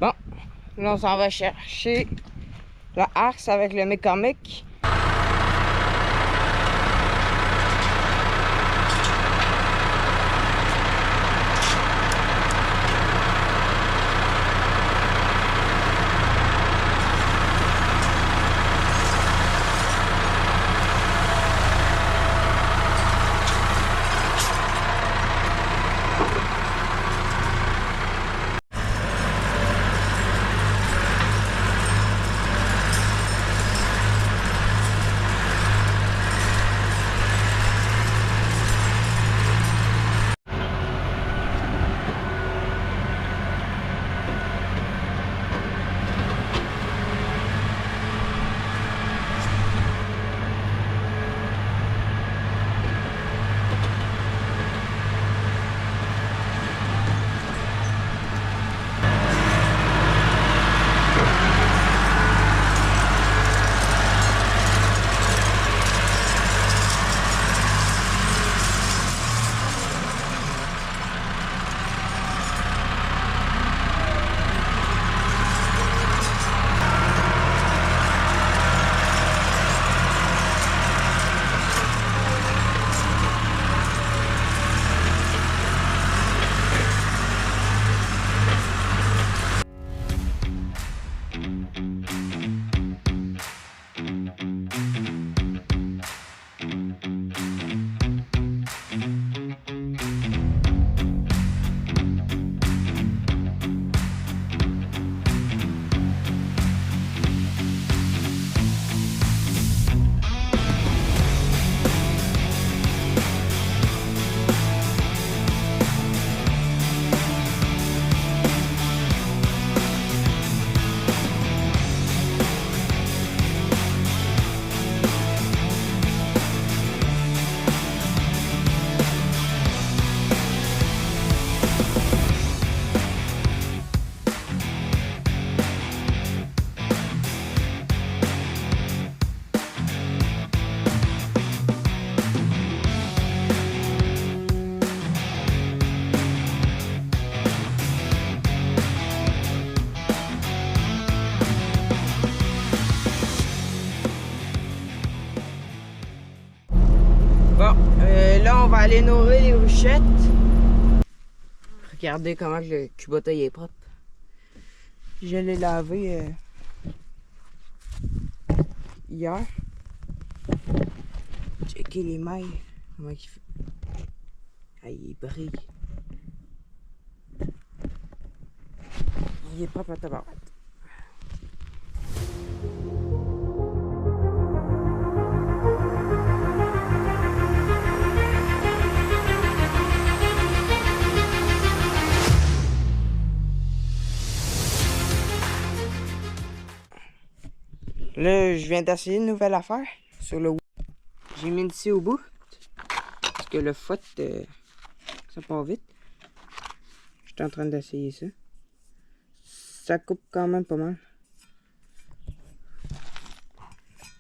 Bon, là on s'en va chercher la Arx avec le mécanique. Bon, là on va aller nourrir les ruchettes. Regardez comment le Kubota il est propre. Je l'ai lavé hier. Checkez les mailles. Comment il fait. Ah, il brille. Il est propre à tabac. Là, je viens d'essayer une nouvelle affaire sur le. J'ai mis ici au bout parce que le foot, ça part vite. J'étais en train d'essayer ça. Ça coupe quand même pas mal.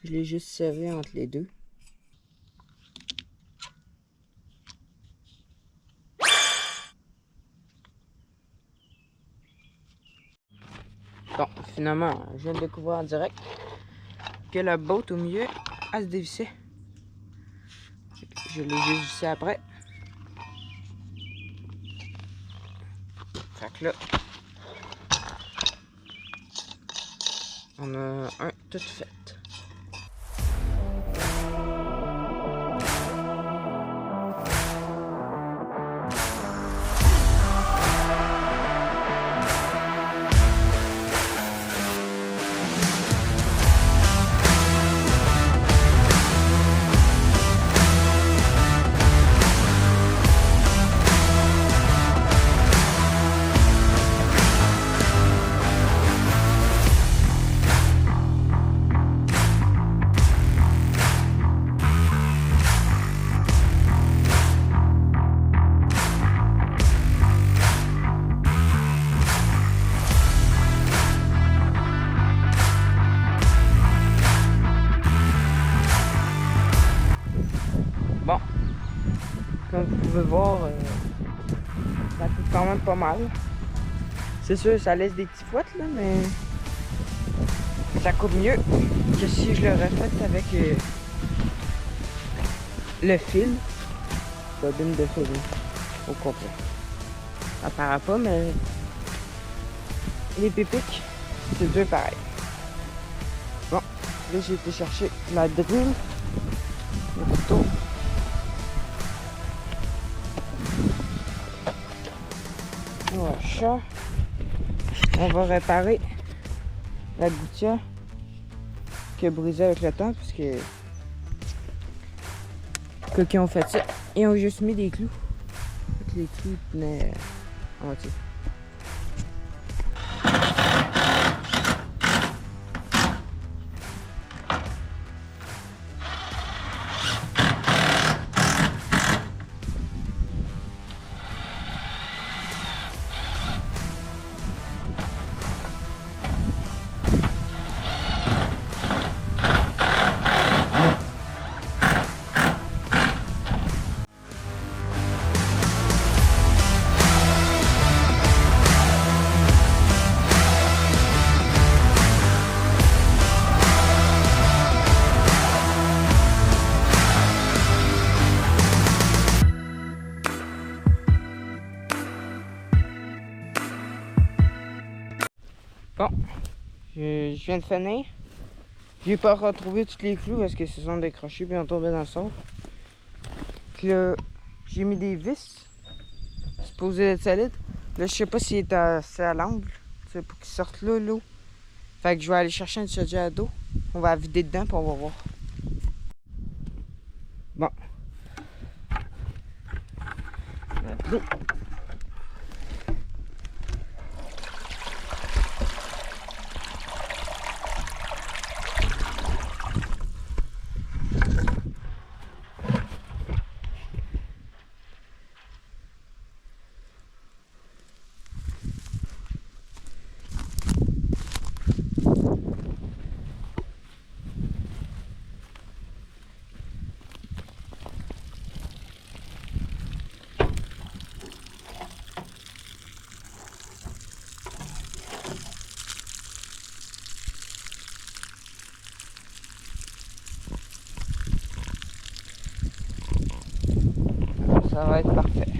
Je l'ai juste serré entre les deux. Bon, finalement, je viens de découvrir en direct que la botte au milieu, elle se dévissait. Je l'ai juste vissé après. Fait que là, on a un tout fait. pouvez voir, ça coûte quand même pas mal. C'est sûr, ça laisse des petits fouettes, là, mais ça coupe mieux que si je l'aurais fait avec le fil. Bobine de fil au complet. Ça paraît pas, mais les pépiques, c'est dur pareil. Bon, là j'ai été chercher la drill, le couteau. Voilà, on va réparer la gouttière qui a brisé avec le temps, parce que quand ils ont fait ça, ils ont juste mis des clous. Les clous tenaient en entier. Bon, je viens de finir. J'ai pas retrouvé tous les clous parce qu'ils se sont décrochés puis ils ont tombé dans le sol. Puis là, j'ai mis des vis. Supposé être solide. Là, je sais pas s'il est assez à l'angle. C'est pour qu'il sorte là, l'eau. Fait que je vais aller chercher un chaudière d'eau. On va vider dedans puis on va voir. Bon. L'eau. Ça va être parfait.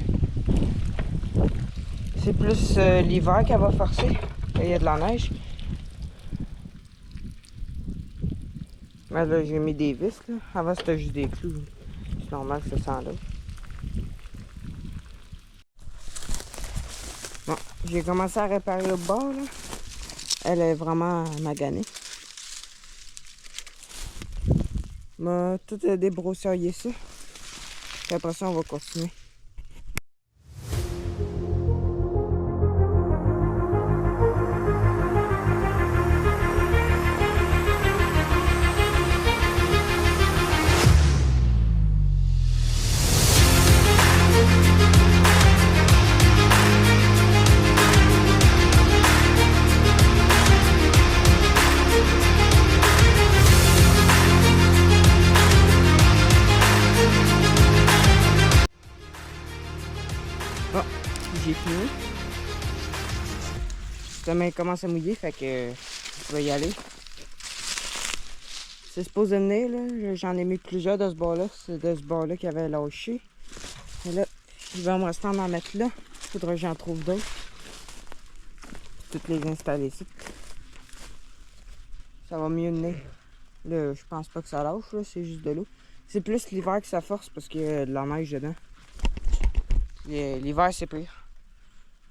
C'est plus l'hiver qu'elle va forcer. Il y a de la neige. Mais là, j'ai mis des vis. Là. Avant, c'était juste des clous. C'est normal que ça sent là. Bon, j'ai commencé à réparer le bord. Là. Elle est vraiment maganée. M'a tout débroussaillé ça. Puis après ça, on va continuer. Bon, j'ai fini. Justement, il commence à mouiller, fait que je vais y aller. C'est supposé venir, là. J'en ai mis plusieurs de ce bord-là. C'est de ce bord-là qui avait lâché. Et là, il va me rester en mettre là. Il faudra que j'en trouve d'autres. Toutes les installer ici. Ça va mieux venir. Là, je pense pas que ça lâche, là. C'est juste de l'eau. C'est plus l'hiver que ça force parce qu'il y a de la neige dedans. L'hiver, c'est pire.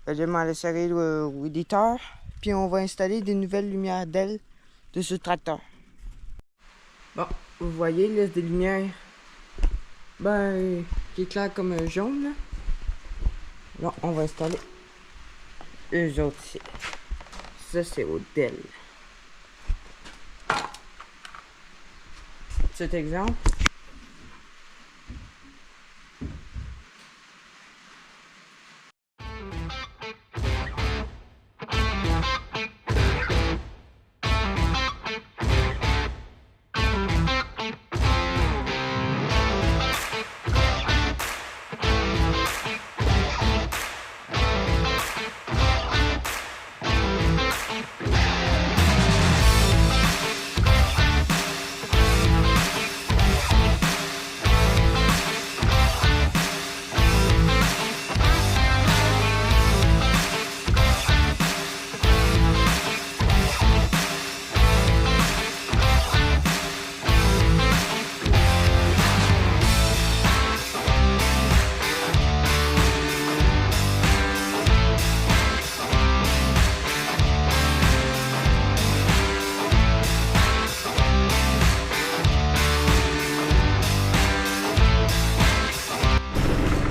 Je vais m'en laisser au éditeur. Puis on va installer des nouvelles lumières d'ailes de ce tracteur. Bon, vous voyez, il laisse des lumières qui éclairent comme un jaune. Là. Là, on va installer eux autres ici. Ça, c'est au DEL. Petit exemple.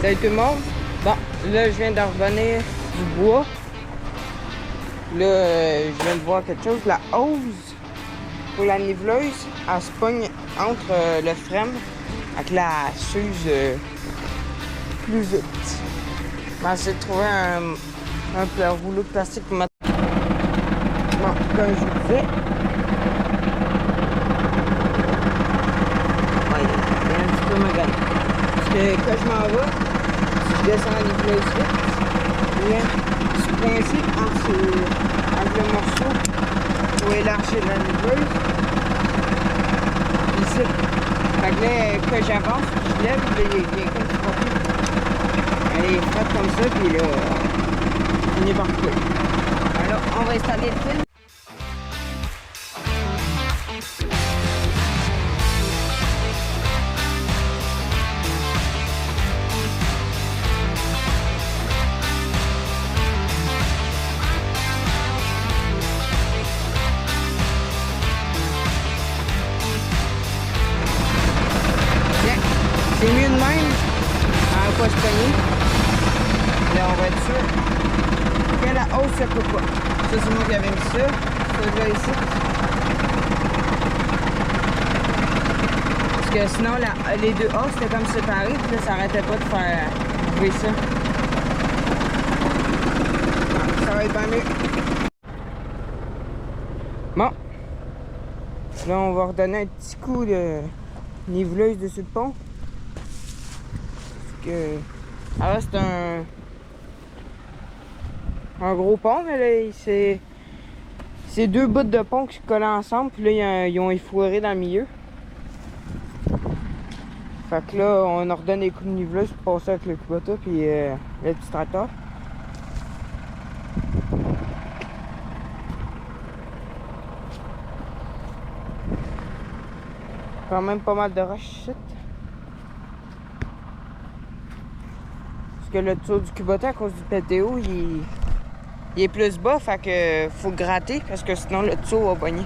Salut tout le monde. Bon, là, je viens de revenir du bois. Là, je viens de voir quelque chose. La hose pour la niveleuse, elle se pogne entre le frame avec la suze plus vite. Je vais essayer de trouver un rouleau de plastique pour mettre. Bon, comme je vous disais. Ouais, il y a un petit peu magané. Parce que quand je m'en vais, si je descends la niveleuse vite, il y a ce principe entre le morceau pour élargir la niveleuse. Ici. Fait que là, quand j'avance, je lève, il est comme frotté. Elle est frotte comme ça, puis là, on est parti. Alors, on va installer le fil. C'est mieux de même, elle va pas se pogner. Là, on va être sûr que la hausse, ça peut pas. Ça, c'est moi qui avais mis ça. Ça, là, ici. Parce que sinon, les deux hausses, c'était comme séparés. Puis là, ça arrêtait pas de faire jouer ça. Donc, ça va être bien mieux. Bon. Là, on va redonner un petit coup de niveleuse dessus le pont. Alors c'est un gros pont, mais là c'est deux bouts de pont qui se collent ensemble, puis là ils ont effoiré dans le milieu. Fait que là on ordonne des coups de niveleuse pour passer avec le Kubota puis le petit tracteur. Quand même pas mal de roches ici. Que le tour du Kubota à cause du PTO il est plus bas, fait que faut gratter parce que sinon le tour va pogner.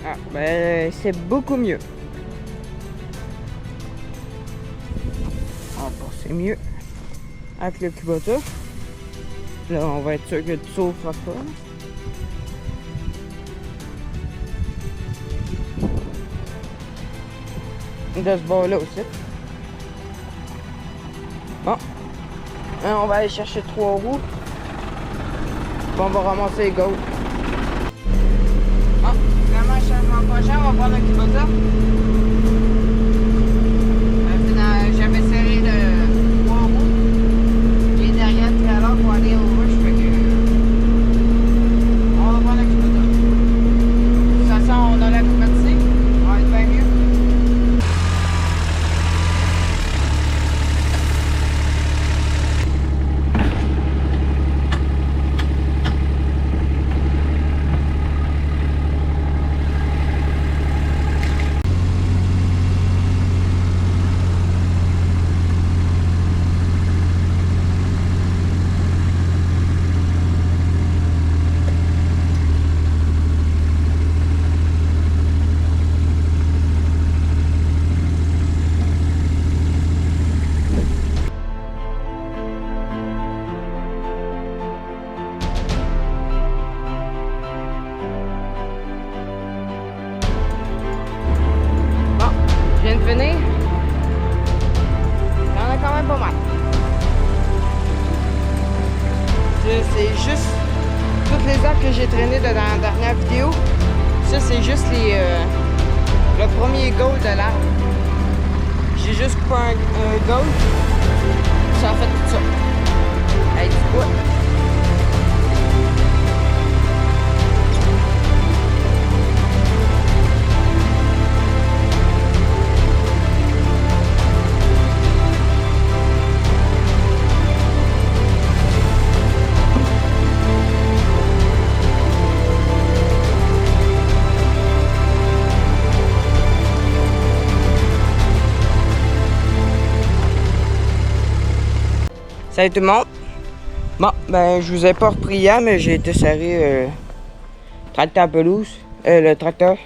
Ah, ben c'est beaucoup mieux. Ah, bon, c'est mieux avec le Kubota. Là, on va être sûr que le tour ne fera pas. De ce bord-là aussi. Bon. Là, on va aller chercher 3 roues. Puis on va ramasser les gaules. Bon, finalement, changement prochain, on va prendre un Kubota. J'avais serré de 3 roues. Et derrière le trailer pour aller au rush. Fait que on va prendre un Kubota. De toute façon, on a la climatisée. On va être bien mieux. traîné dans la dernière vidéo. Ça, c'est juste le premier goal de l'arbre. J'ai juste coupé un goal. Ça a fait tout ça. Hey, du bois. Salut tout le monde. Bon, ben je vous ai pas repris hier, mais j'ai été serrer tracteur à pelouse, le tracteur.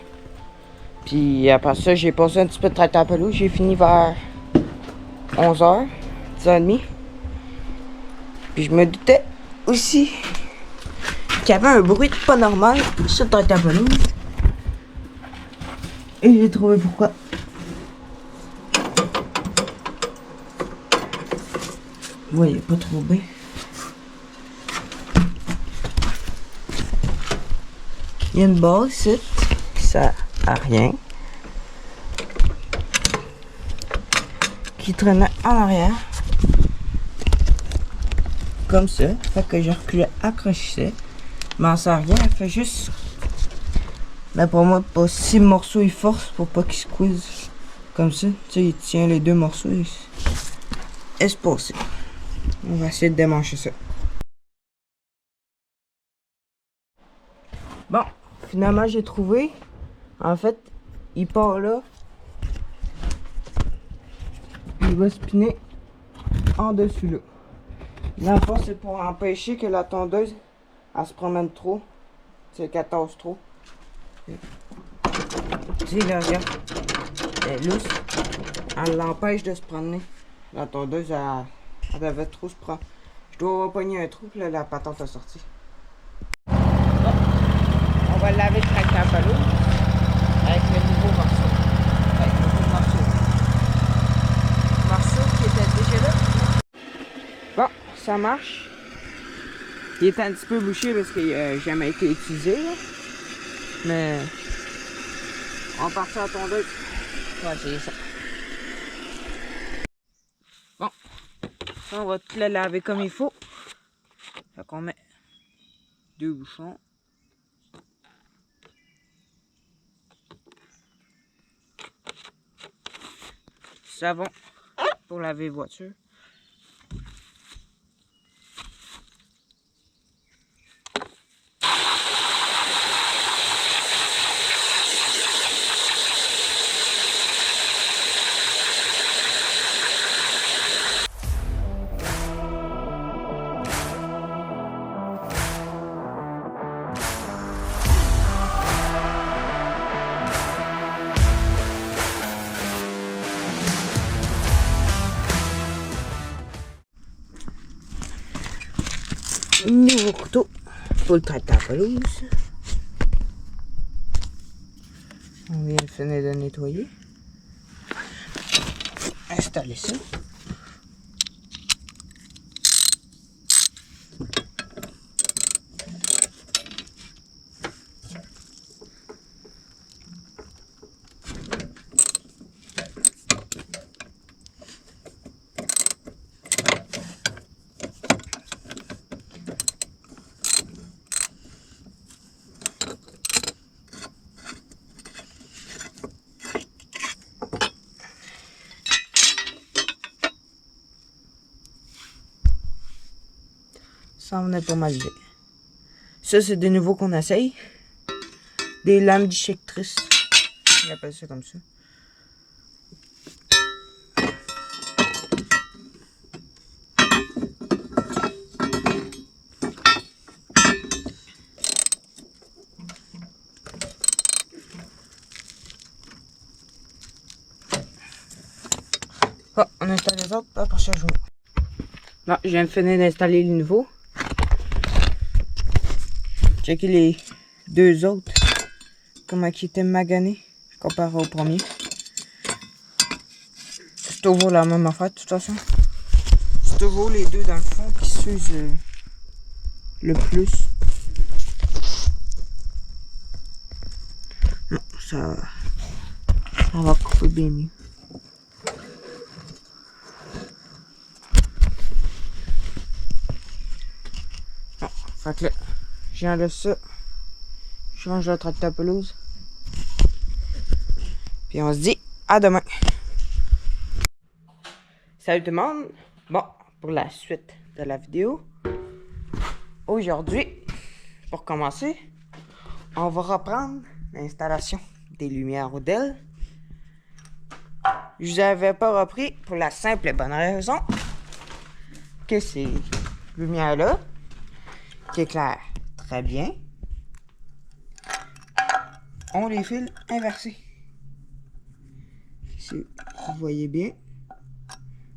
Puis après ça, j'ai passé un petit peu de tracteur à pelouse. J'ai fini vers 11h, 10h30. Puis je me doutais aussi qu'il y avait un bruit pas normal sur le tracteur à pelouse. Et j'ai trouvé pourquoi. Vous voyez pas trop bien. Il y a une barre ici qui sert à rien. Qui traînait en arrière. Comme ça. Fait que je reculais, accroché. Mais elle sert à rien. Elle fait juste. Mais pour moi, pas 6 morceaux, il force pour pas qu'il squeeze. Comme ça. Tu sais, il tient les 2 morceaux. Et c'est possible. On va essayer de démancher ça. Bon, finalement j'ai trouvé. En fait, il part là. Il va spinner en dessus là. Dans le fond, c'est pour empêcher que la tondeuse elle se promène trop. C'est qu'elle tasse trop. Tu sais là, regarde. Elle est lousse. Elle l'empêche de se promener. La tondeuse, elle devait trop se prendre. Je dois avoir pogné un trou, puis là, la patente a sorti. Bon, on va laver le tracteur à pelouse avec le nouveau morceau. Avec le nouveau morceau. Morceau qui était déjà là. Bon, ça marche. Il est un petit peu bouché parce qu'il n'a jamais été utilisé. Là. Mais on part sur la tondeuse. On va essayer ça. Bon. On va tout le laver comme il faut. Fait qu'on met 2 bouchons. Savon pour laver les voitures. Nouveau couteau pour le tracteur à pelouse. On vient de finir de nettoyer. Installer ça. Ça en est pas mal bien. Ça, c'est des nouveaux qu'on essaye. Des lames disjectrices. Ils appellent ça comme ça. Oh, on installe les autres, pas pour chaque jour. Bon, je viens de finir d'installer les nouveaux. Checker les 2 autres. Comment ils étaient maganés comparé au premier. C'est toujours la même affaire de toute façon. C'est toujours les 2 dans le fond qui s'usent le plus. ça va couper bien mieux. Bon, fait que là, j'enlève ça. Je change le tracteur pelouse. Puis on se dit à demain. Salut tout le monde. Bon, pour la suite de la vidéo. Aujourd'hui, pour commencer, on va reprendre l'installation des lumières Odell. Je vous avais pas repris pour la simple et bonne raison que ces lumières-là, qui éclairent très bien, ont les fils inversés. Si vous voyez bien,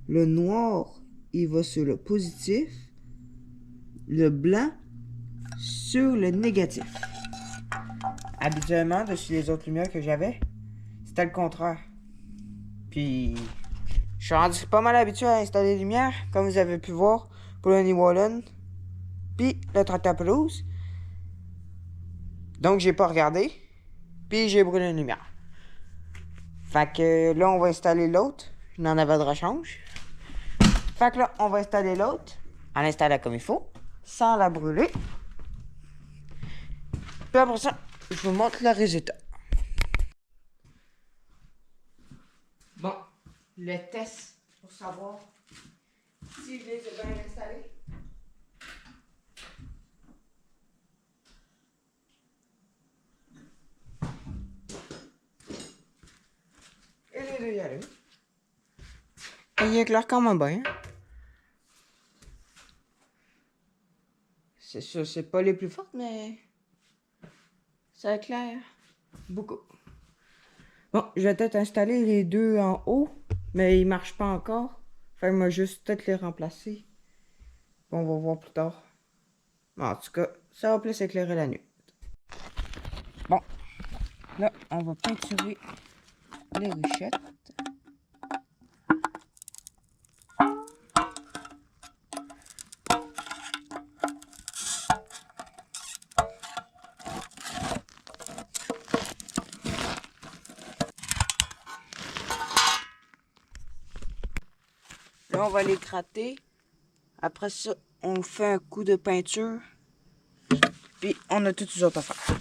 le noir, il va sur le positif, le blanc sur le négatif. Habituellement, dessus les autres lumières que j'avais, c'était le contraire. Puis, je suis rendu pas mal habitué à installer les lumières, comme vous avez pu voir, pour le New Holland, puis le tracteur pelouse. Donc, j'ai pas regardé, puis j'ai brûlé une lumière. Fait que là, on va installer l'autre. Je n'en avais de rechange. Fait que là, on va installer l'autre, en l'installant comme il faut, sans la brûler. Puis après ça, je vous montre le résultat. Bon, le test pour savoir si je les ai bien installés. Et les deux y allument. Et il éclaire quand même bien. C'est sûr, c'est pas les plus fortes, mais ça éclaire beaucoup. Bon, je vais peut-être installer les deux en haut, mais ils marchent pas encore. Fait que moi juste peut-être les remplacer. On va voir plus tard. Bon, en tout cas, ça va plus éclairer la nuit. Bon, là, on va peinturer les ruchettes. Là, on va les gratter. Après ça, on fait un coup de peinture. Puis, on a toutes les autres affaires.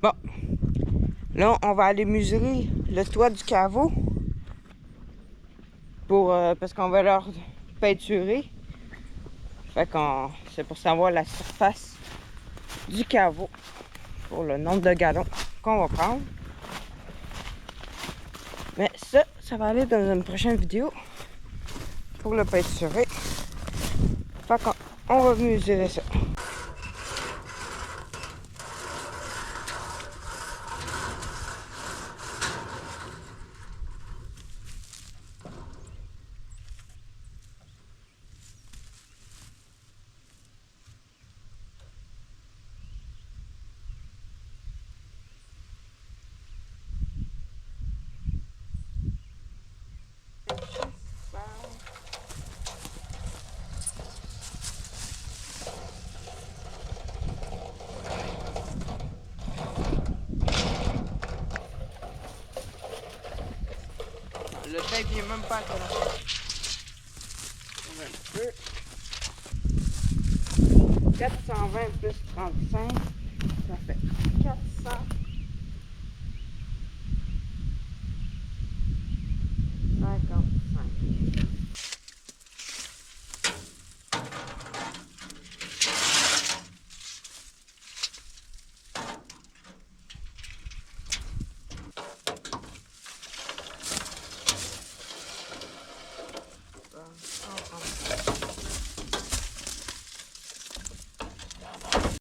Bon, là, on va aller mesurer le toit du caveau pour parce qu'on va leur peinturer. Fait qu'on c'est pour savoir la surface du caveau pour le nombre de gallons qu'on va prendre. Mais ça va aller dans une prochaine vidéo pour le peinturer. Fait qu'on va mesurer ça. Le tape il est même pas accroché. Un peu. 420 plus 35, ça fait 400.